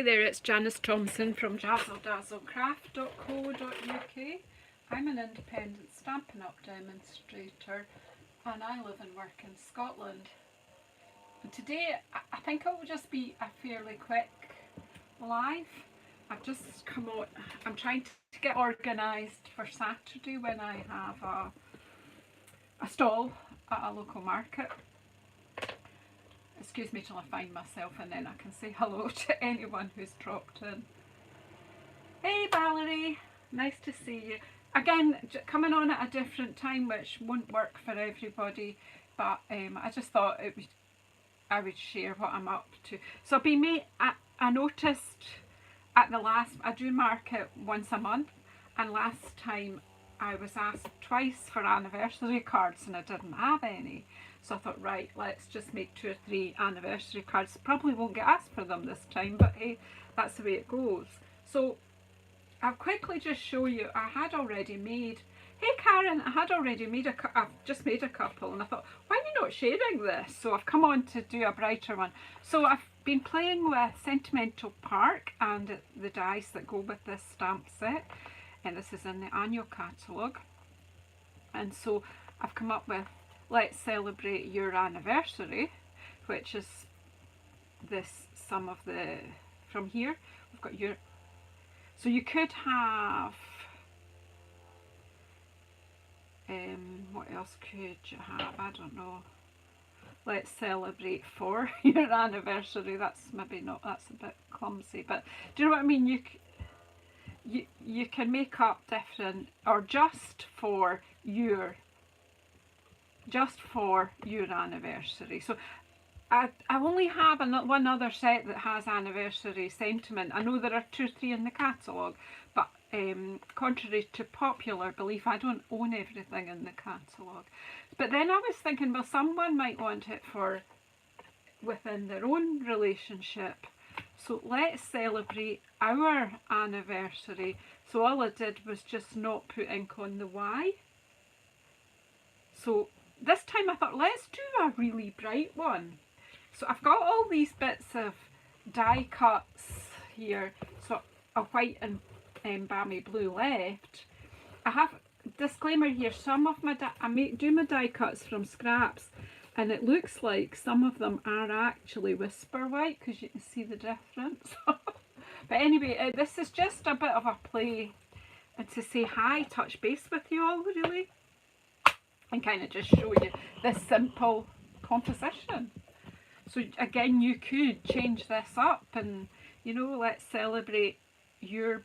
Hi there, it's Janice Thompson from JazzleDazzleCraft.co.uk. I'm an independent Stampin' Up demonstrator and I live and work in Scotland. And today I think it will just be a fairly quick live. I've just come out, I'm trying to get organised for Saturday when I have a stall at a local market. Excuse me till I find myself and then I can say hello to anyone who's dropped in. Hey Valerie, nice to see you. Again, coming on at a different time which won't work for everybody, but I just thought I would share what I'm up to. So I've been I noticed at the last, I do market once a month, and last time I was asked twice for anniversary cards and I didn't have any. So I thought, right, let's just make 2 or 3 anniversary cards. Probably won't get asked for them this time, but hey, that's the way it goes. So I'll quickly just show you, I had already made, hey Karen, I had already made I've just made a couple and I thought, why are you not sharing this? So I've come on to do a brighter one. So I've been playing with Sentimental Park and the dies that go with this stamp set. And this is in the annual catalogue. And so I've come up with Let's Celebrate Your Anniversary, which is this, some of the, from here, we've got your, so you could have, what else could you have, I don't know, let's celebrate for your anniversary, that's maybe not, that's a bit clumsy, but do you know what I mean, you can make up different, or just for your anniversary. So I only have one other set that has anniversary sentiment. I know there are 2 or 3 in the catalogue, but contrary to popular belief, I don't own everything in the catalogue. But then I was thinking, well, someone might want it for within their own relationship. So let's celebrate our anniversary. So all I did was just not put ink on the Y. So this time I thought, let's do a really bright one. So I've got all these bits of die cuts here, so a white and balmy blue left. I have disclaimer here, some of my do my die cuts from scraps, and it looks like some of them are actually whisper white because you can see the difference. But anyway, this is just a bit of a play and to say hi, touch base with you all really, and kind of just show you this simple composition. So again, you could change this up and, you know, let's celebrate your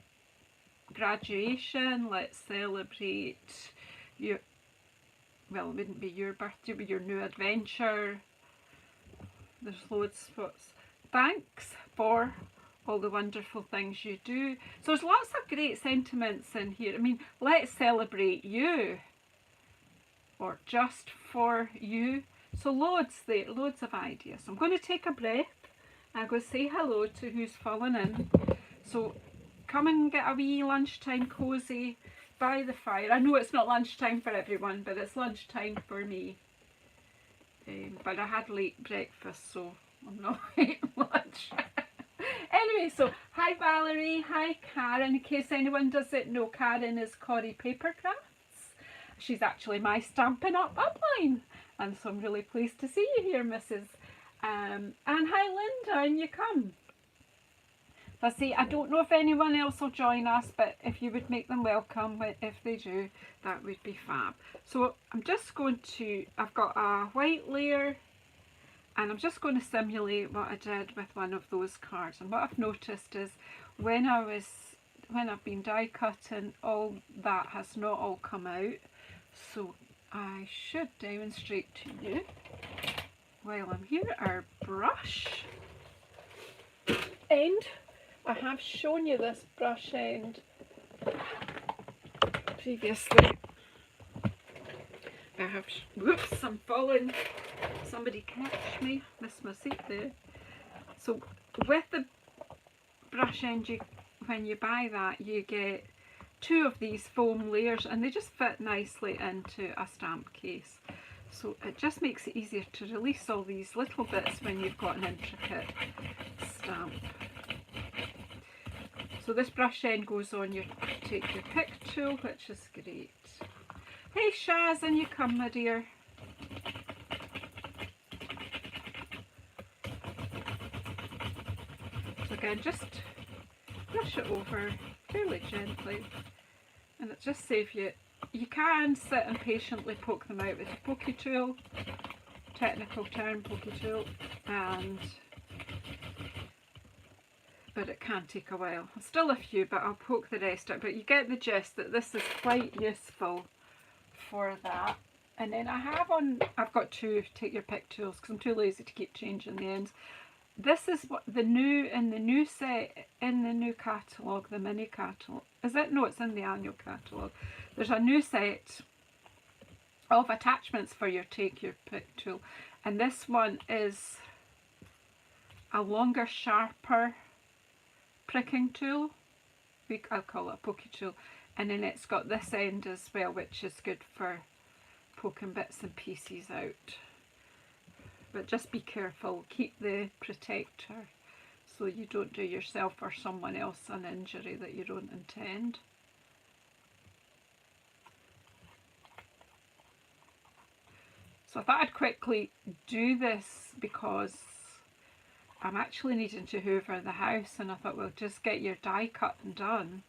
graduation, let's celebrate your, well, it wouldn't be your birthday, but your new adventure. There's loads of thanks for all the wonderful things you do. So there's lots of great sentiments in here. I mean, let's celebrate you, or just for you. So loads there, loads of ideas. So I'm going to take a breath. I'm going to say hello to who's fallen in. So come and get a wee lunchtime cosy by the fire. I know it's not lunchtime for everyone, but it's lunchtime for me. But I had late breakfast, so I'm not eating lunch. Anyway, so hi Valerie, hi Karen. In case anyone doesn't know, Karen is Corrie Paper Crafts. She's actually my Stampin' Up upline. And so I'm really pleased to see you here, Mrs. And hi Linda, and you come. So I see, I don't know if anyone else will join us, but if you would make them welcome, if they do, that would be fab. So I'm just going to, I've got a white layer, and I'm just going to simulate what I did with one of those cards. And what I've noticed is when I've been die cutting, all that has not all come out. So I should demonstrate to you while I'm here our brush end. I have shown you this brush end previously. I have, whoops, I'm falling. Somebody catch me, missed my seat there. So with the brush end, when you buy that, you get 2 of these foam layers and they just fit nicely into a stamp case. So it just makes it easier to release all these little bits when you've got an intricate stamp. So this brush end goes on your take your pick tool, which is great. Hey Shaz, in you come, my dear. So again, just brush it over fairly gently, and it just saves you. You can sit and patiently poke them out with a pokey tool, technical term, pokey tool, but it can take a while. Still a few, but I'll poke the rest out. But you get the gist that this is quite useful for that. And then I've got two take your pick tools because I'm too lazy to keep changing the ends. This is what the new set in the new catalogue, the mini catalogue. Is it? No, it's in the annual catalogue. There's a new set of attachments for your take your pick tool, and this one is a longer, sharper pricking tool. I'll call it a pokey tool, and then it's got this end as well, which is good for poking bits and pieces out. But just be careful, keep the protector so you don't do yourself or someone else an injury that you don't intend. So I thought I'd quickly do this because I'm actually needing to hoover the house, and I thought, well, just get your die cut and done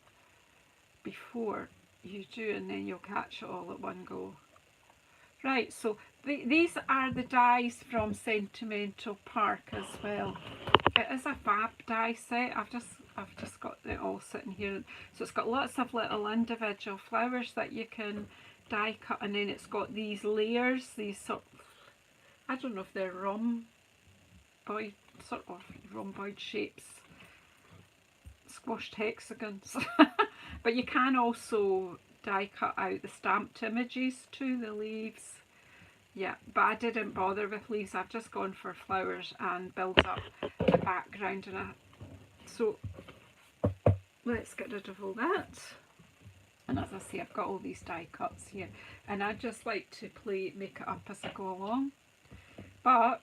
before you do, and then you'll catch it all at one go. Right, so these are the dies from Sentimental Park as well. It is a fab die set. I've just got it all sitting here. So it's got lots of little individual flowers that you can die cut, and then it's got these layers, these sort of, I don't know if they're rhomboid shapes, squashed hexagons. But you can also die cut out the stamped images to the leaves. Yeah, but I didn't bother with leaves. I've just gone for flowers and build up the background. So let's get rid of all that. And as I say, I've got all these die cuts here, and I just like to make it up as I go along. But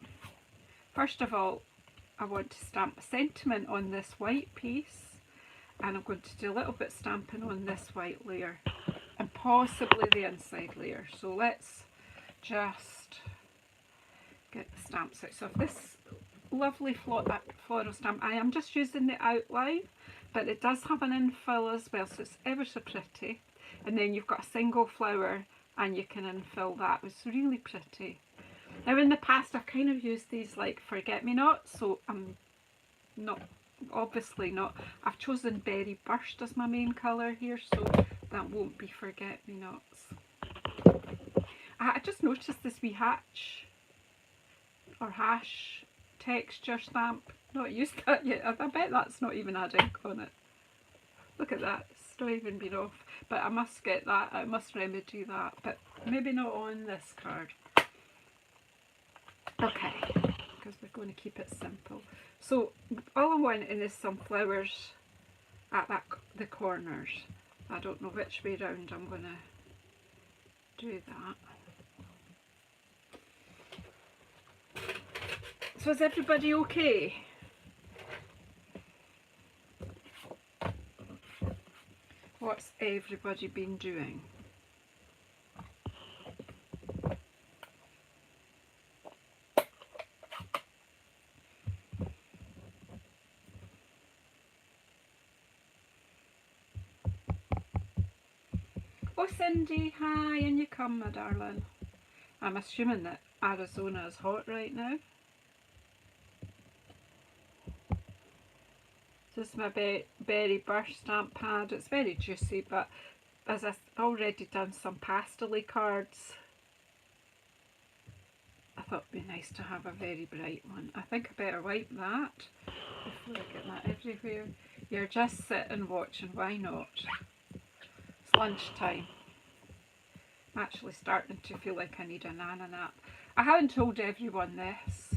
first of all, I want to stamp a sentiment on this white piece, and I'm going to do a little bit stamping on this white layer and possibly the inside layer. So let's just get the stamps out. So if this lovely floral stamp, I am just using the outline, but it does have an infill as well, so it's ever so pretty. And then you've got a single flower and you can infill that. It's really pretty. Now in the past I've kind of used these like forget-me-nots, so I'm not, obviously not. I've chosen Berry Burst as my main colour here, so that won't be forget-me-nots. I just noticed this wee hash texture stamp. Not used that yet. I bet that's not even had ink on it. Look at that, it's not even been off. But I must get that, I must remedy that, but maybe not on this card. Okay, because we're going to keep it simple. So all I want is some flowers at the corners. I don't know which way round I'm going to do that. So is everybody okay? What's everybody been doing? Oh Cindy, hi, and you come, my darling. I'm assuming that Arizona is hot right now. This is my Berry Burst stamp pad. It's very juicy, but as I've already done some pastel-y cards, I thought it'd be nice to have a very bright one. I think I better wipe that before I get that everywhere. You're just sitting watching, why not? It's lunchtime. I'm actually starting to feel like I need a nana nap. I haven't told everyone this.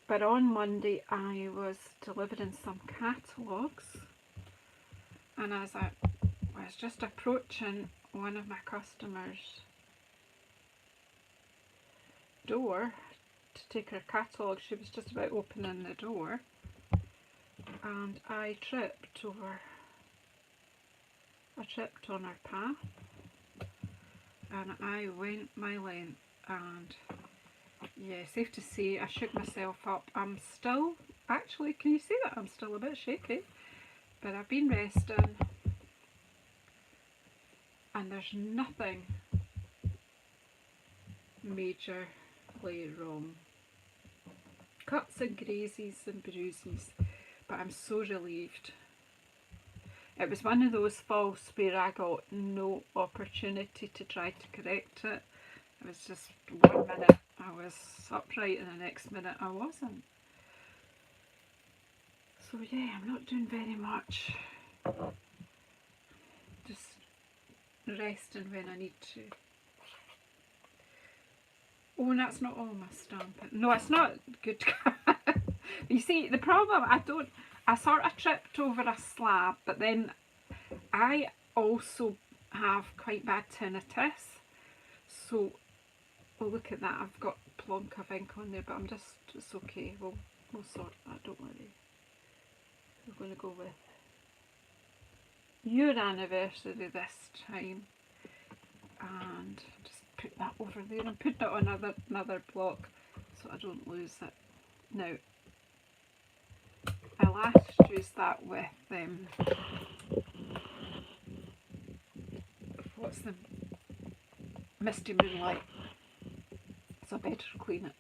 But on Monday I was delivering some catalogues, and as I was just approaching one of my customers' door to take her catalogue. She was just about opening the door and I tripped on her path and I went my length, and yeah, safe to say I shook myself up. I'm still, actually, can you see that? I'm still a bit shaky, but I've been resting and there's nothing majorly wrong. Cuts and grazes and bruises, but I'm so relieved. It was one of those falls where I got no opportunity to try to correct it. It was just 1 minute I was upright and the next minute I wasn't. So yeah, I'm not doing very much. Just resting when I need to. Oh, and that's not all my stamping. No, it's not good. You see, the problem, I sort of tripped over a slab, but then I also have quite bad tinnitus. So, well, look at that, I've got a plonk of ink on there, but it's okay. We'll sort that, don't worry. We're going to go with your anniversary this time. And just put that over there and put it on another block so I don't lose it. Now, I last used that with what's the Misty Moonlight, so I better clean it.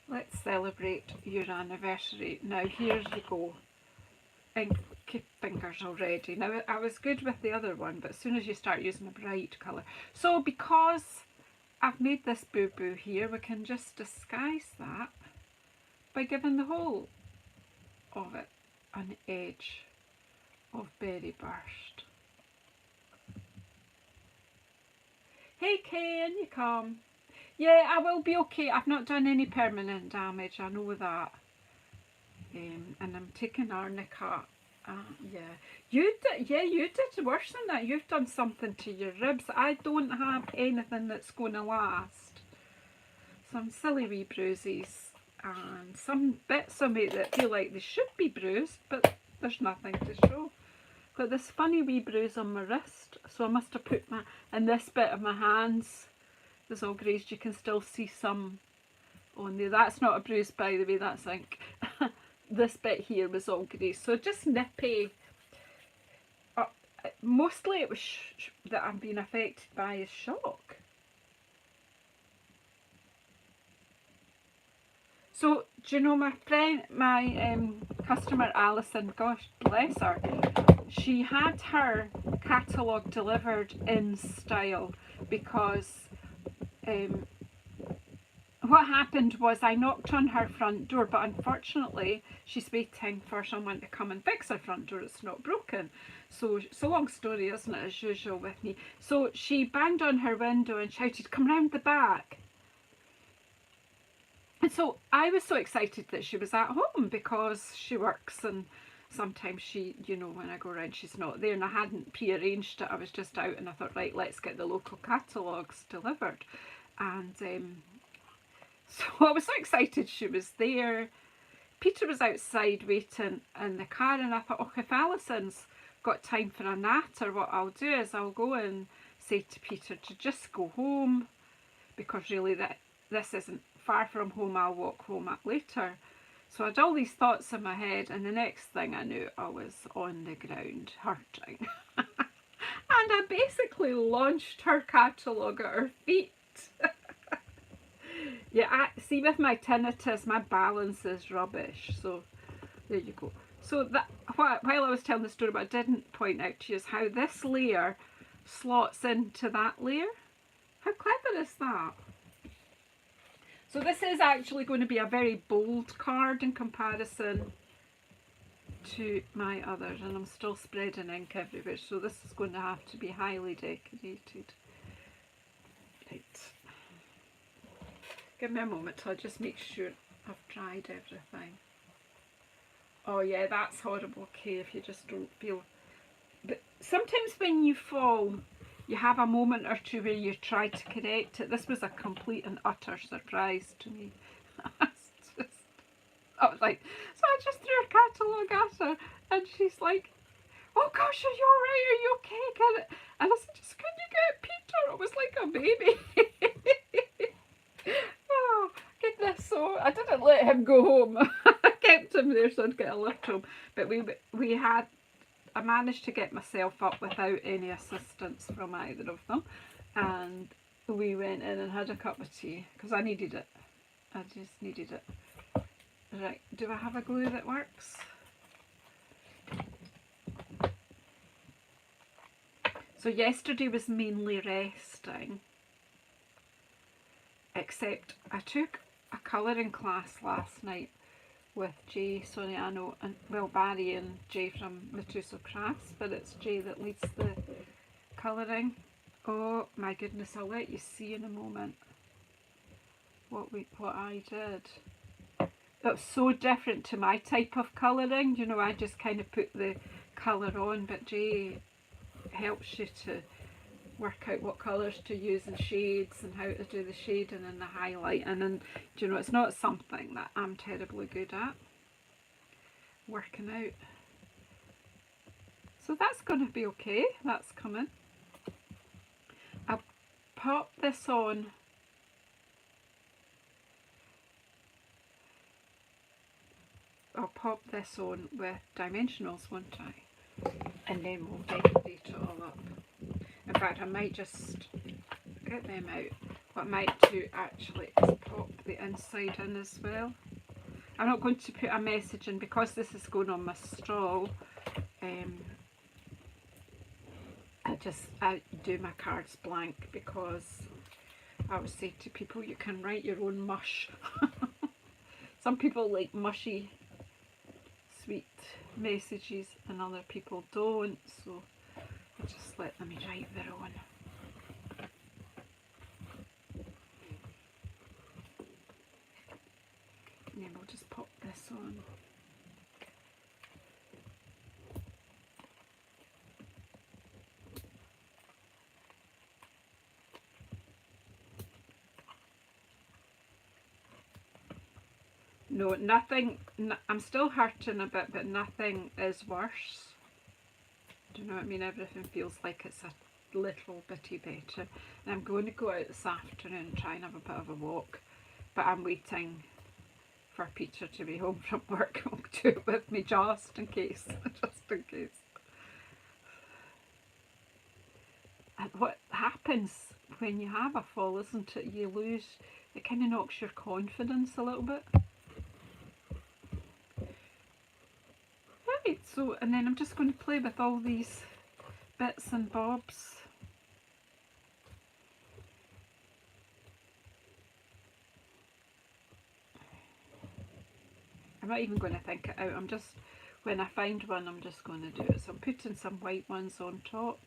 Let's celebrate your anniversary. Now here you go. Inky fingers already. Now I was good with the other one, but as soon as you start using a bright colour. So because I've made this boo-boo here, we can just disguise that by giving the whole of it an edge of Berry Burst. Hey Ken, you come. Yeah, I will be okay. I've not done any permanent damage, I know that. And I'm taking arnica. Yeah, you did worse than that. You've done something to your ribs. I don't have anything that's going to last. Some silly wee bruises and some bits of me that feel like they should be bruised, but there's nothing to show. Got this funny wee bruise on my wrist, so I must have put and this bit of my hands is all grazed. You can still see some on there. That's not a bruise, by the way, that's ink. This bit here was all grazed, so just nippy. Mostly it was that I'm being affected by is shock. So, do you know my friend, my customer Alison, gosh bless her, she had her catalogue delivered in style because what happened was I knocked on her front door, but unfortunately she's waiting for someone to come and fix her front door. It's not broken. So it's a long story, isn't it, as usual with me. So she banged on her window and shouted, "Come round the back." And so I was so excited that she was at home because she works and sometimes she, you know, when I go around she's not there, and I hadn't pre-arranged it. I was just out and I thought, right, let's get the local catalogues delivered. And so I was so excited she was there. Peter was outside waiting in the car, and I thought, oh, if Alison's got time for a natter, what I'll do is I'll go and say to Peter to just go home, because really this isn't far from home. I'll walk home later. So I had all these thoughts in my head, and the next thing I knew, I was on the ground hurting. And I basically launched her catalogue at her feet. Yeah, see, with my tinnitus, my balance is rubbish. So there you go. So that while I was telling the story, what I didn't point out to you is how this layer slots into that layer. How clever is that? So this is actually going to be a very bold card in comparison to my others, and I'm still spreading ink everywhere, so this is going to have to be highly decorated. Right. Give me a moment till I just make sure I've dried everything. Oh yeah, that's horrible, okay, if you just don't feel. But sometimes when you fall, you have a moment or two where you try to correct it. This was a complete and utter surprise to me. I was like, so I just threw a catalogue at her, and she's like, "Oh gosh, are you alright? Are you okay?" And I said, "Just can you get Peter?" It was like a baby. Oh goodness! So I didn't let him go home. I kept him there so I'd get a lift home. But we had. I managed to get myself up without any assistance from either of them, and we went in and had a cup of tea because I needed it. I just needed it. Right, do I have a glue that works? So yesterday was mainly resting, except I took a colouring class last night with Jay Soriano and, well, Barry and Jay from Matuso Crafts, but it's Jay that leads the colouring. Oh my goodness, I'll let you see in a moment what I did. It's so different to my type of colouring, you know, I just kind of put the colour on, but Jay helps you to work out what colours to use and shades and how to do the shading and the highlighting, and you know, it's not something that I'm terribly good at working out. So that's going to be okay, that's coming. I'll pop this on. I'll pop this on with dimensionals, won't I? And then we'll decorate it all up. In fact, I might just get them out. What I might do actually is pop the inside in as well. I'm not going to put a message in because this is going on my stall. I do my cards blank because I always say to people, you can write your own mush. Some people like mushy, sweet messages and other people don't, so I just let them write their own. And then we'll just pop this on. No, nothing, I'm still hurting a bit, but nothing is worse. Do you know what I mean? Everything feels like it's a little bitty better. And I'm going to go out this afternoon and try and have a bit of a walk, but I'm waiting for Peter to be home from work. He'll do it with me just in case, just in case. And what happens when you have a fall, isn't it? You lose, it kind of knocks your confidence a little bit. Right, so, and then I'm just going to play with all these bits and bobs. I'm not even going to think it out, I'm just, when I find one, I'm just going to do it. So I'm putting some white ones on top.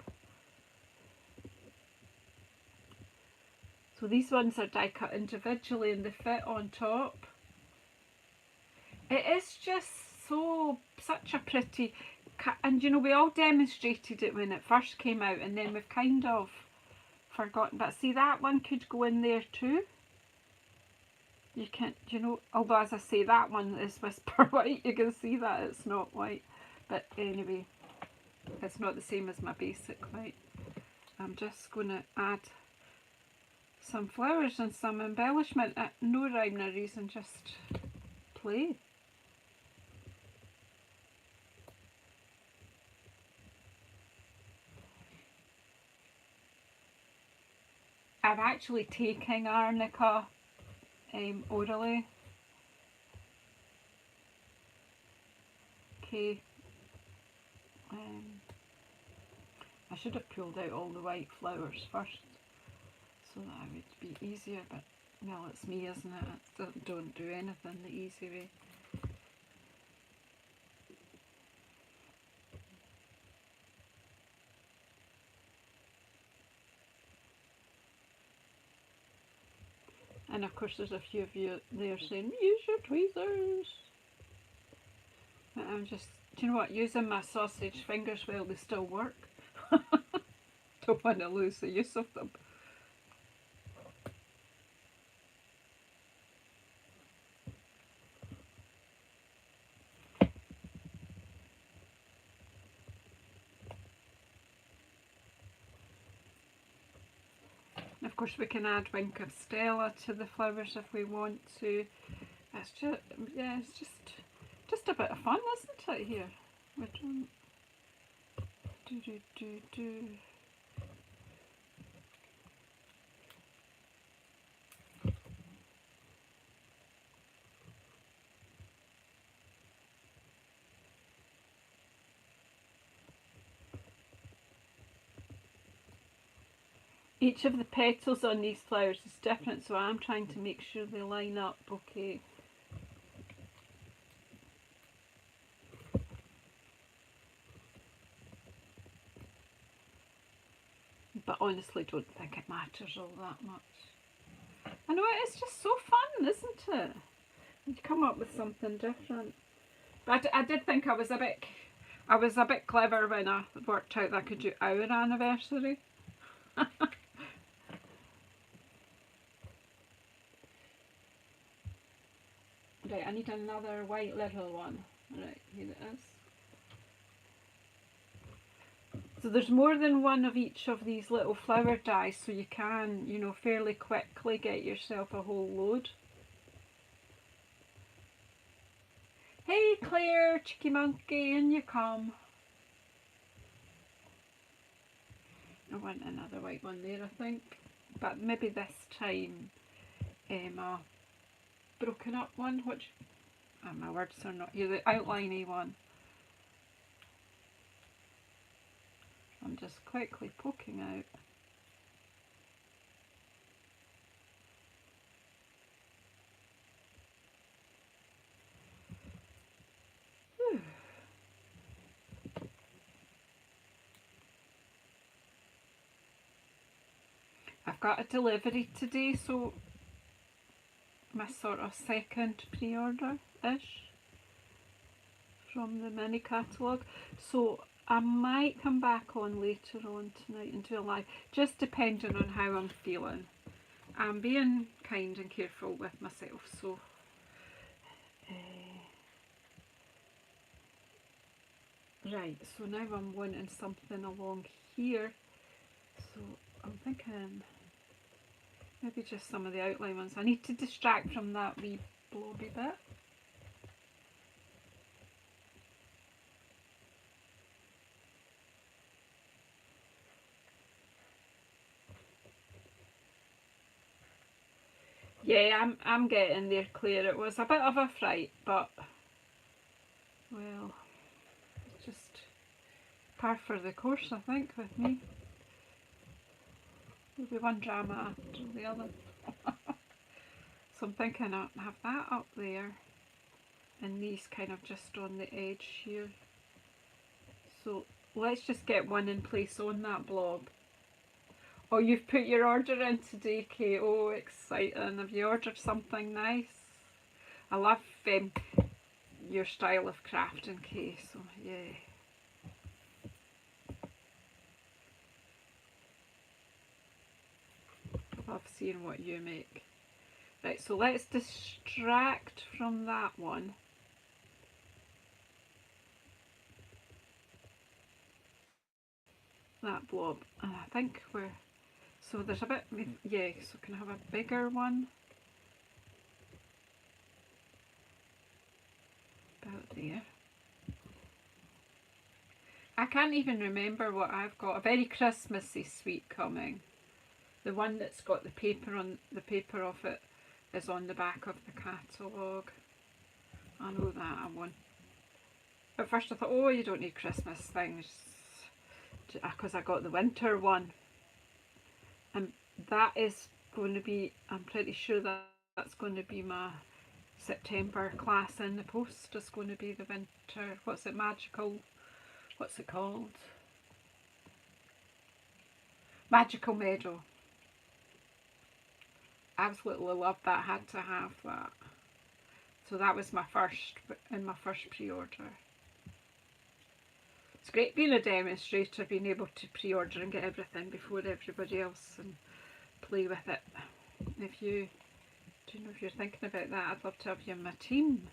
So these ones are die cut individually and they fit on top. It is just such a pretty, and you know, we all demonstrated it when it first came out, and then we've kind of forgotten. But see, that one could go in there too. You can, you know, although as I say, that one is whisper white, you can see that it's not white. But anyway, it's not the same as my basic white. I'm just going to add some flowers and some embellishment at no rhyme or reason, just play. I'm actually taking arnica orally. Okay. I should have pulled out all the white flowers first so that it would be easier, but well, it's me, isn't it? I don't do anything the easy way. And of course there's a few of you there saying, use your tweezers. I'm just, do you know what, using my sausage fingers while they still work. Don't want to lose the use of them. Of course we can add Wink of Stella to the flowers if we want to. It's just, yeah, it's just a bit of fun, isn't it, here? We don't do. Each of the petals on these flowers is different, so I'm trying to make sure they line up okay. But honestly, don't think it matters all that much. I know, it's just so fun, isn't it? You come up with something different. But I did think I was a bit clever when I worked out that I could do our anniversary. Right, I need another white little one. Right, here it is. So there's more than one of each of these little flower dies, so you can, you know, fairly quickly get yourself a whole load. Hey Claire, Cheeky Monkey, in you come. I want another white one there, I think. But maybe this time a broken up one, which, my words are not here, the outliney one. I'm just quickly poking out. Whew. I've got a delivery today, so my sort of second pre-order-ish from the mini catalogue. So I might come back on later on tonight and do a live, just depending on how I'm feeling. I'm being kind and careful with myself, so right, so now I'm wanting something along here, so I'm thinking maybe just some of the outline ones. I need to distract from that wee blobby bit. Yeah, I'm getting there, Claire. It was a bit of a fright, but well, it's just par for the course, I think, with me. Maybe one drama after the other. So I'm thinking I'll have that up there and these kind of just on the edge here. So let's just get one in place on that blob. Oh, you've put your order in today, Kate. Oh, exciting. Have you ordered something nice? I love your style of crafting, Kate, so yeah. I love seeing what you make. Right, so let's distract from that one. That blob. And I think we're, so there's a bit, yeah, so can I have a bigger one? About there. I can't even remember what I've got. A very Christmassy sweet coming. The one that's got the paper on, the paper of it is on the back of the catalogue. I know that I want. At first I thought, oh, you don't need Christmas things, because I got the winter one. And that is going to be, I'm pretty sure that's going to be my September class in the post. It's going to be the winter, what's it, magical, what's it called? Magical Meadow. Absolutely loved that, had to have that. So that was my first, in my first pre-order. It's great being a demonstrator, being able to pre-order and get everything before everybody else and play with it. If you if you're thinking about that, I'd love to have you in my team.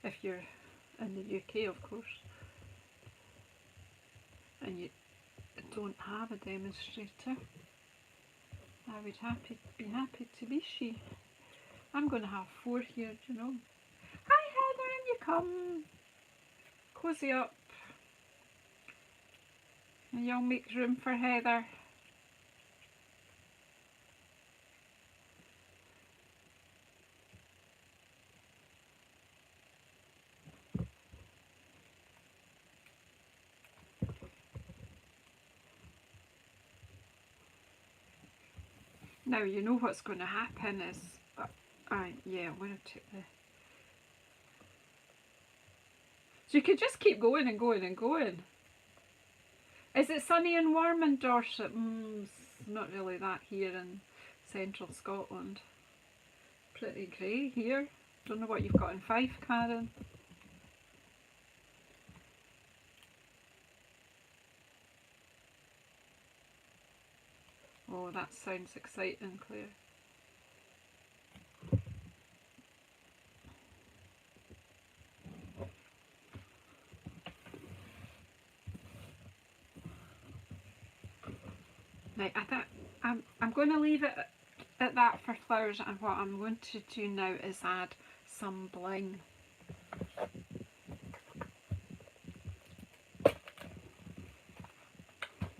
If you're in the UK, of course, and you don't have a demonstrator, I would be happy to be she. I'm going to have 4 here, do you know. Hi Heather, in you come. Cozy up. And you'll make room for Heather. Now you know what's going to happen is, yeah, I'm going to take the... So you could just keep going and going and going. Is it sunny and warm in Dorset? It's not really that here in central Scotland. Pretty grey here. Don't know what you've got in Fife, Karen. Oh, that sounds exciting, Claire. Right, I'm going to leave it at that for flowers, and what I'm going to do now is add some bling.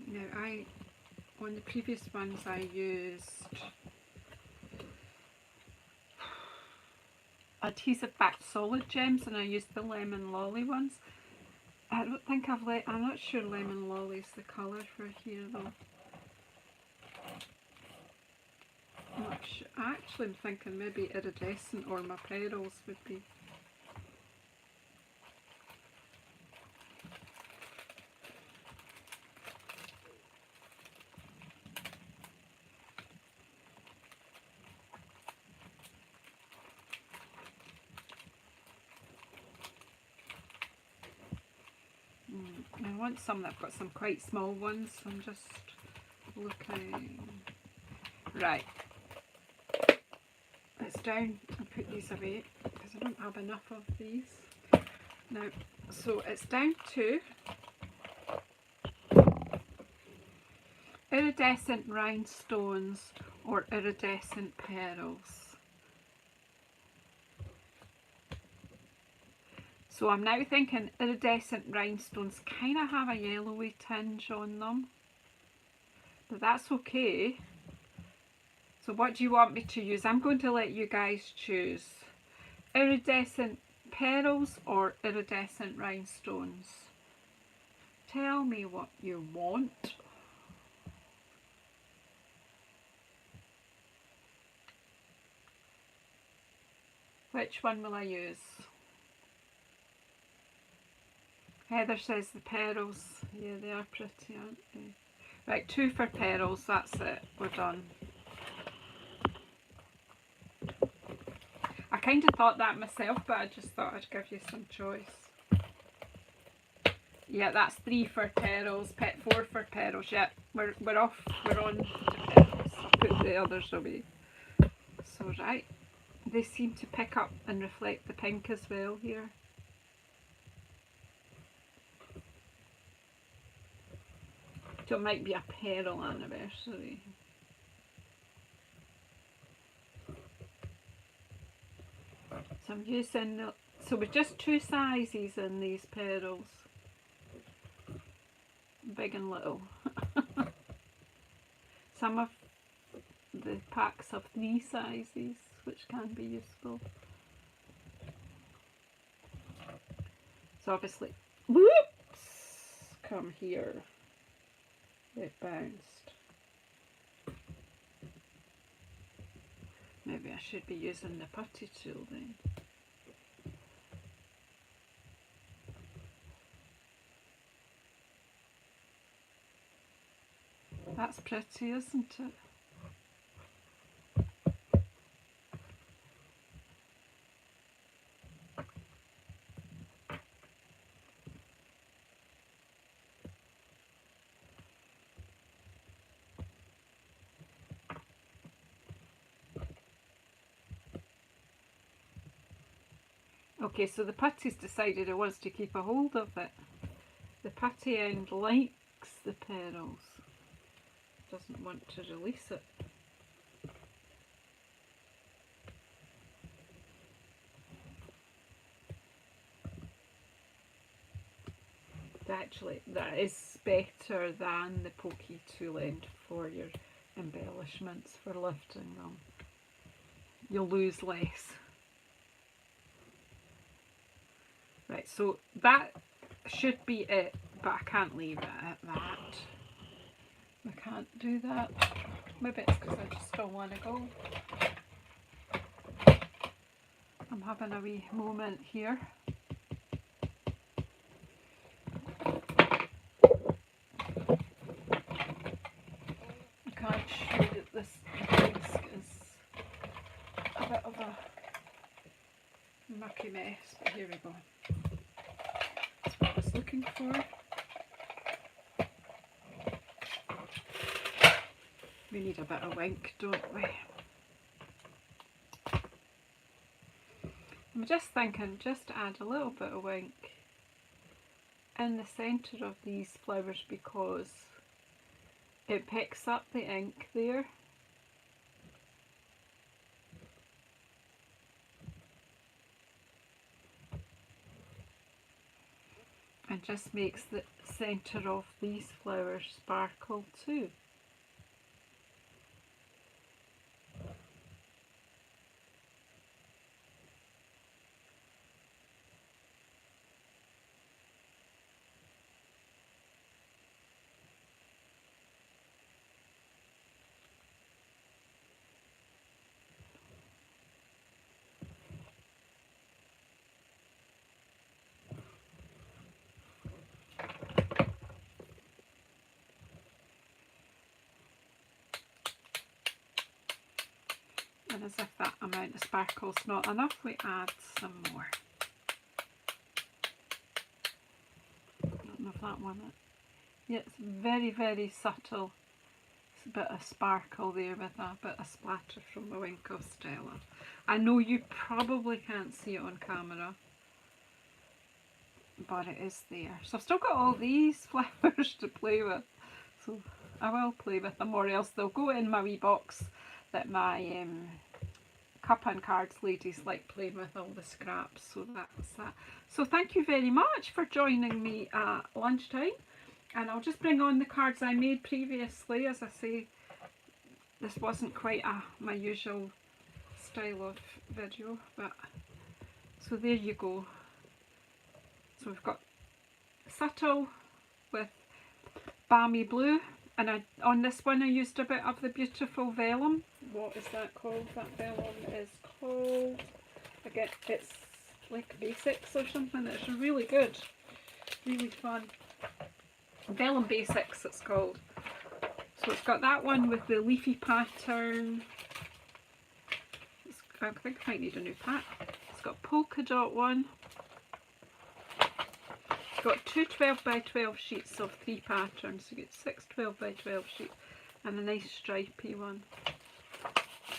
Now on the previous ones I used adhesive backed solid gems, and I used the lemon lolly ones. I don't think I'm not sure lemon lolly is the colour for here though. I'm not sure. Actually, I'm thinking maybe iridescent or my pearls would be. I want some that have got some quite small ones. I'm just looking. Right. It's down. I'll put these away because I don't have enough of these. Now, so it's down to iridescent rhinestones or iridescent pearls. So I'm now thinking iridescent rhinestones kind of have a yellowy tinge on them, but that's okay. So what do you want me to use? I'm going to let you guys choose iridescent pearls or iridescent rhinestones. Tell me what you want. Which one will I use? Heather says the pearls. Yeah, they are pretty, aren't they? Right, 2 for pearls, that's it. We're done. I kind of thought that myself, but I just thought I'd give you some choice. Yeah, that's 3 for pearls, 4 for pearls. Yeah, we're off. We're on to pearls. I'll put the others away. So right, they seem to pick up and reflect the pink as well here. So it might be a pearl anniversary. So I'm using, so with just 2 sizes in these pearls, big and little. Some of the packs have 3 sizes, which can be useful. So obviously, whoops, come here. It bounced. Maybe I should be using the putty tool then. That's pretty, isn't it? Okay, so the putty's decided it wants to keep a hold of it. The putty end likes the petals, doesn't want to release it. Actually, that is better than the pokey tool end for your embellishments, for lifting them. You'll lose less. Right, so that should be it, but I can't leave it at that. I can't do that. Maybe it's because I just don't want to go. I'm having a wee moment here. I can't show that this desk is a bit of a mucky mess, but here we go. That's what I was looking for. We need a bit of wink, don't we? I'm just thinking, just to add a little bit of wink in the centre of these flowers, because it picks up the ink there. And just makes the centre of these flowers sparkle too. And as if that amount of sparkle's not enough, we add some more. I don't know if that one. Yeah, it's very, very subtle. It's a bit of sparkle there with a bit of splatter from the wink of Stella. I know you probably can't see it on camera, but it is there. So I've still got all these flowers to play with. So I will play with them, or else they'll go in my wee box that my cup and cards ladies like playing with all the scraps. So that's that. So thank you very much for joining me at lunchtime, and I'll just bring on the cards I made previously. As I say, this wasn't quite my usual style of video, but so there you go. So we've got subtle with balmy blue, and on this one I used a bit of the beautiful vellum. What is that called? That vellum is called, again, it's like Basics or something. It's really good, really fun. Vellum Basics it's called. So it's got that one with the leafy pattern. I think I might need a new pack. It's got polka dot one. It's got two 12 by 12 sheets of 3 patterns. So you get 6 12 by 12 sheets and a nice stripy one.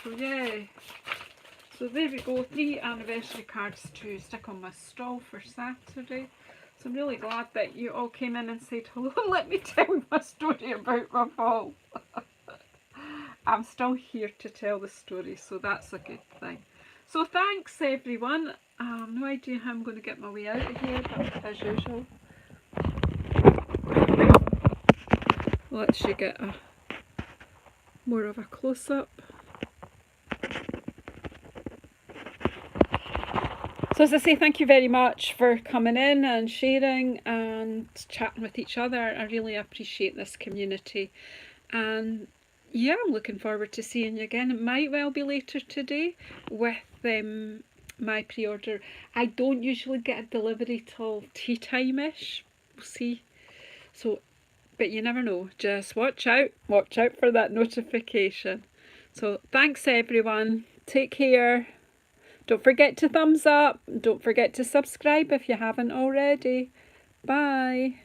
So yeah, so there we go, 3 anniversary cards to stick on my stall for Saturday. So I'm really glad that you all came in and said hello. Let me tell you my story about my fall. I'm still here to tell the story, so that's a good thing. So thanks everyone. I have no idea how I'm going to get my way out of here, but as usual, let's you get a more of a close-up. So as I say, thank you very much for coming in and sharing and chatting with each other. I really appreciate this community, and yeah, I'm looking forward to seeing you again. It might well be later today with my pre-order. I don't usually get a delivery till tea time-ish. We'll see. So, but you never know. Just watch out for that notification. So thanks everyone. Take care. Don't forget to thumbs up. Don't forget to subscribe if you haven't already. Bye.